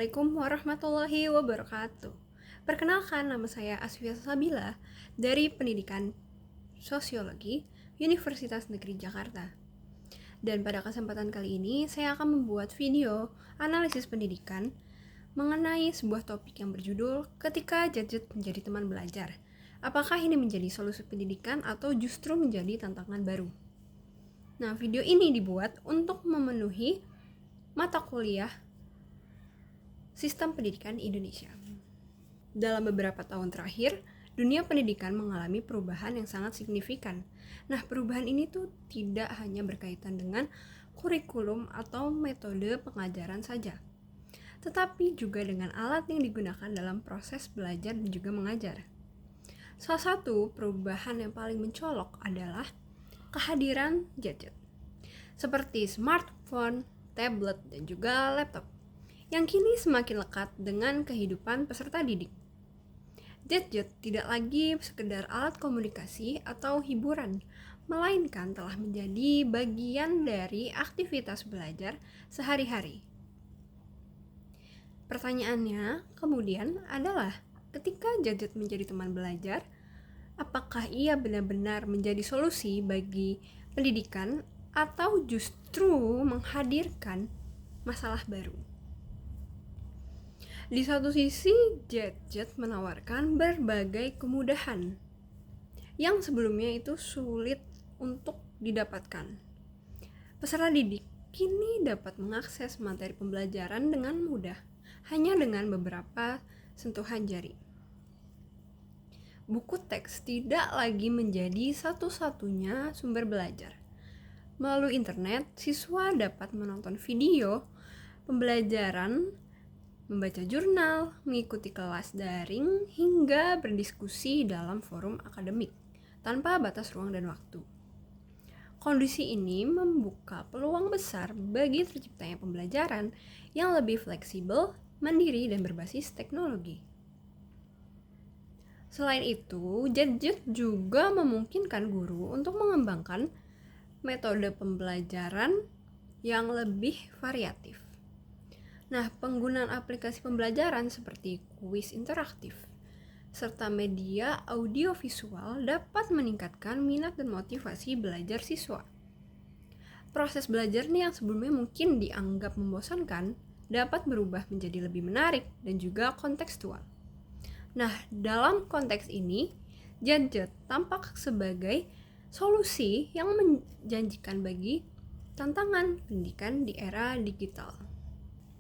Assalamualaikum warahmatullahi wabarakatuh. Perkenalkan, nama saya Asfia Sabila dari Pendidikan Sosiologi Universitas Negeri Jakarta. Dan pada kesempatan kali ini, saya akan membuat video analisis pendidikan mengenai sebuah topik yang berjudul Ketika Gadget Menjadi Teman Belajar. Apakah ini menjadi solusi pendidikan atau justru menjadi tantangan baru? Nah, video ini dibuat untuk memenuhi mata kuliah Sistem Pendidikan Indonesia. Dalam beberapa tahun terakhir, dunia pendidikan mengalami perubahan yang sangat signifikan. Nah, perubahan ini tuh tidak hanya berkaitan dengan kurikulum atau metode pengajaran saja, tetapi juga dengan alat yang digunakan dalam proses belajar dan juga mengajar. Salah satu perubahan yang paling mencolok adalah kehadiran gadget, seperti smartphone, tablet, dan juga laptop, yang kini semakin lekat dengan kehidupan peserta didik. Gadget tidak lagi sekedar alat komunikasi atau hiburan, melainkan telah menjadi bagian dari aktivitas belajar sehari-hari. Pertanyaannya kemudian adalah, ketika gadget menjadi teman belajar, apakah ia benar-benar menjadi solusi bagi pendidikan atau justru menghadirkan masalah baru? Di satu sisi, gadget menawarkan berbagai kemudahan yang sebelumnya itu sulit untuk didapatkan. Peserta didik kini dapat mengakses materi pembelajaran dengan mudah, hanya dengan beberapa sentuhan jari. Buku teks tidak lagi menjadi satu-satunya sumber belajar. Melalui internet, siswa dapat menonton video pembelajaran, membaca jurnal, mengikuti kelas daring, hingga berdiskusi dalam forum akademik tanpa batas ruang dan waktu. Kondisi ini membuka peluang besar bagi terciptanya pembelajaran yang lebih fleksibel, mandiri, dan berbasis teknologi. Selain itu, gadget juga memungkinkan guru untuk mengembangkan metode pembelajaran yang lebih variatif. Nah, penggunaan aplikasi pembelajaran seperti kuis interaktif serta media audiovisual dapat meningkatkan minat dan motivasi belajar siswa. Proses belajar nih yang sebelumnya mungkin dianggap membosankan dapat berubah menjadi lebih menarik dan juga kontekstual. Nah, dalam konteks ini, gadget tampak sebagai solusi yang menjanjikan bagi tantangan pendidikan di era digital.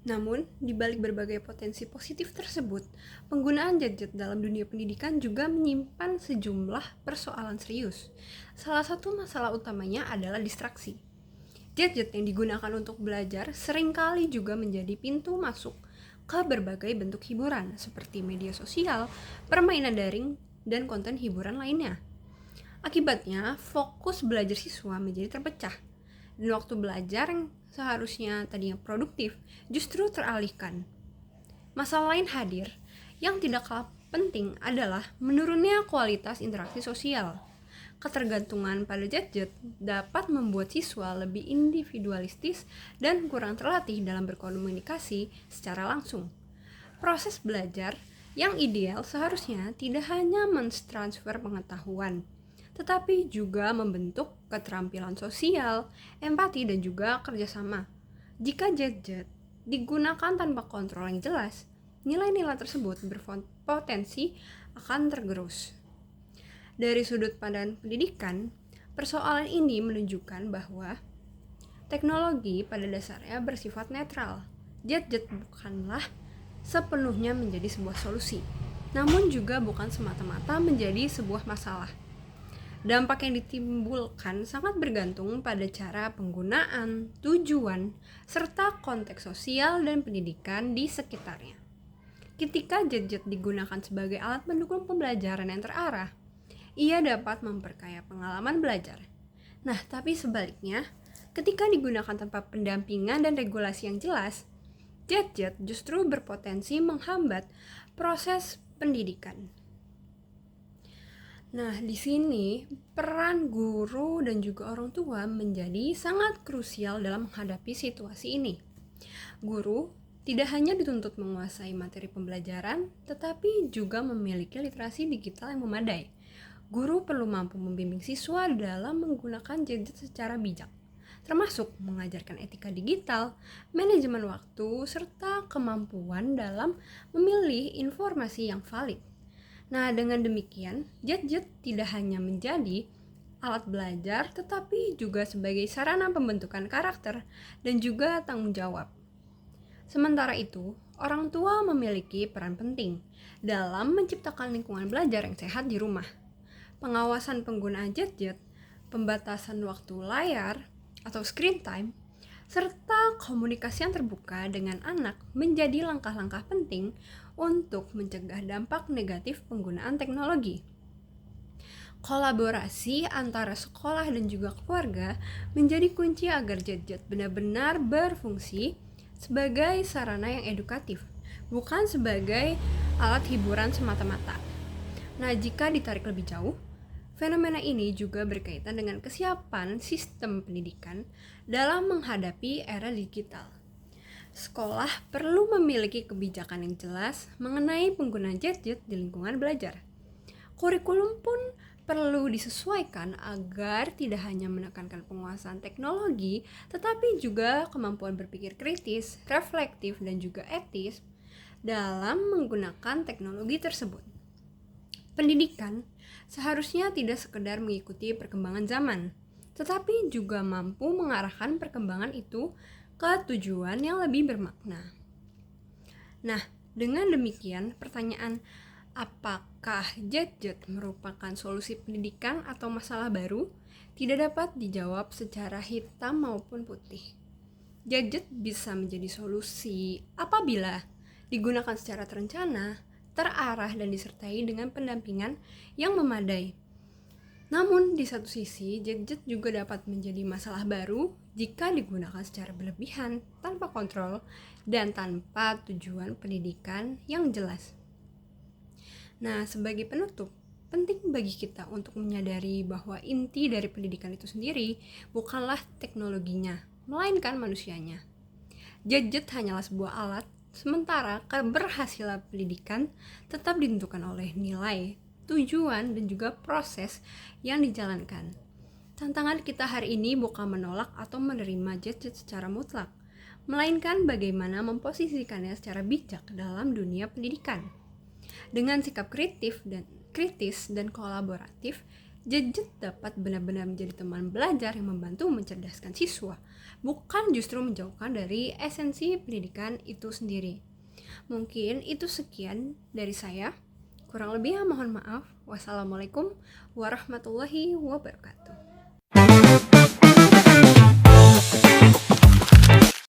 Namun, di balik berbagai potensi positif tersebut, penggunaan gadget dalam dunia pendidikan juga menyimpan sejumlah persoalan serius. Salah satu masalah utamanya adalah distraksi. Gadget yang digunakan untuk belajar seringkali juga menjadi pintu masuk ke berbagai bentuk hiburan, seperti media sosial, permainan daring, dan konten hiburan lainnya. Akibatnya, fokus belajar siswa menjadi terpecah, dan waktu belajar yang seharusnya tadinya produktif justru teralihkan. Masalah lain hadir yang tidak kalah penting adalah menurunnya kualitas interaksi sosial. Ketergantungan pada gadget dapat membuat siswa lebih individualistis dan kurang terlatih dalam berkomunikasi secara langsung. Proses belajar yang ideal seharusnya tidak hanya mentransfer pengetahuan, tetapi juga membentuk keterampilan sosial, empati, dan juga kerjasama. Jika gadget digunakan tanpa kontrol yang jelas, nilai-nilai tersebut berpotensi akan tergerus. Dari sudut pandang pendidikan, persoalan ini menunjukkan bahwa teknologi pada dasarnya bersifat netral. Gadget bukanlah sepenuhnya menjadi sebuah solusi, namun juga bukan semata-mata menjadi sebuah masalah. Dampak yang ditimbulkan sangat bergantung pada cara penggunaan, tujuan, serta konteks sosial dan pendidikan di sekitarnya. Ketika gadget digunakan sebagai alat pendukung pembelajaran yang terarah, ia dapat memperkaya pengalaman belajar. Nah, tapi sebaliknya, ketika digunakan tanpa pendampingan dan regulasi yang jelas, gadget justru berpotensi menghambat proses pendidikan. Nah, di sini peran guru dan juga orang tua menjadi sangat krusial dalam menghadapi situasi ini. Guru tidak hanya dituntut menguasai materi pembelajaran, tetapi juga memiliki literasi digital yang memadai. Guru perlu mampu membimbing siswa dalam menggunakan gadget secara bijak, termasuk mengajarkan etika digital, manajemen waktu, serta kemampuan dalam memilih informasi yang valid. Nah, dengan demikian, gadget tidak hanya menjadi alat belajar, tetapi juga sebagai sarana pembentukan karakter dan juga tanggung jawab. Sementara itu, orang tua memiliki peran penting dalam menciptakan lingkungan belajar yang sehat di rumah. Pengawasan penggunaan gadget, pembatasan waktu layar atau screen time, serta komunikasi yang terbuka dengan anak menjadi langkah-langkah penting untuk mencegah dampak negatif penggunaan teknologi. Kolaborasi antara sekolah dan juga keluarga menjadi kunci agar gadget benar-benar berfungsi sebagai sarana yang edukatif, bukan sebagai alat hiburan semata-mata. Nah, jika ditarik lebih jauh, fenomena ini juga berkaitan dengan kesiapan sistem pendidikan dalam menghadapi era digital. Sekolah perlu memiliki kebijakan yang jelas mengenai penggunaan gadget di lingkungan belajar. Kurikulum pun perlu disesuaikan agar tidak hanya menekankan penguasaan teknologi, tetapi juga kemampuan berpikir kritis, reflektif, dan juga etis dalam menggunakan teknologi tersebut. Pendidikan seharusnya tidak sekedar mengikuti perkembangan zaman, tetapi juga mampu mengarahkan perkembangan itu ke tujuan yang lebih bermakna. Nah, dengan demikian, pertanyaan apakah gadget merupakan solusi pendidikan atau masalah baru tidak dapat dijawab secara hitam maupun putih. Gadget bisa menjadi solusi apabila digunakan secara terencana, terarah, dan disertai dengan pendampingan yang memadai. Namun, di satu sisi, gadget juga dapat menjadi masalah baru jika digunakan secara berlebihan, tanpa kontrol, dan tanpa tujuan pendidikan yang jelas. Nah, sebagai penutup, penting bagi kita untuk menyadari bahwa inti dari pendidikan itu sendiri bukanlah teknologinya, melainkan manusianya. Gadget hanyalah sebuah alat, sementara keberhasilan pendidikan tetap ditentukan oleh nilai, tujuan, dan juga proses yang dijalankan. Tantangan kita hari ini bukan menolak atau menerima gadget secara mutlak, melainkan bagaimana memposisikannya secara bijak dalam dunia pendidikan. Dengan sikap kritis dan kolaboratif, gadget dapat benar-benar menjadi teman belajar yang membantu mencerdaskan siswa, bukan justru menjauhkan dari esensi pendidikan itu sendiri. Mungkin itu sekian dari saya. Kurang lebih mohon maaf. Wassalamualaikum warahmatullahi wabarakatuh.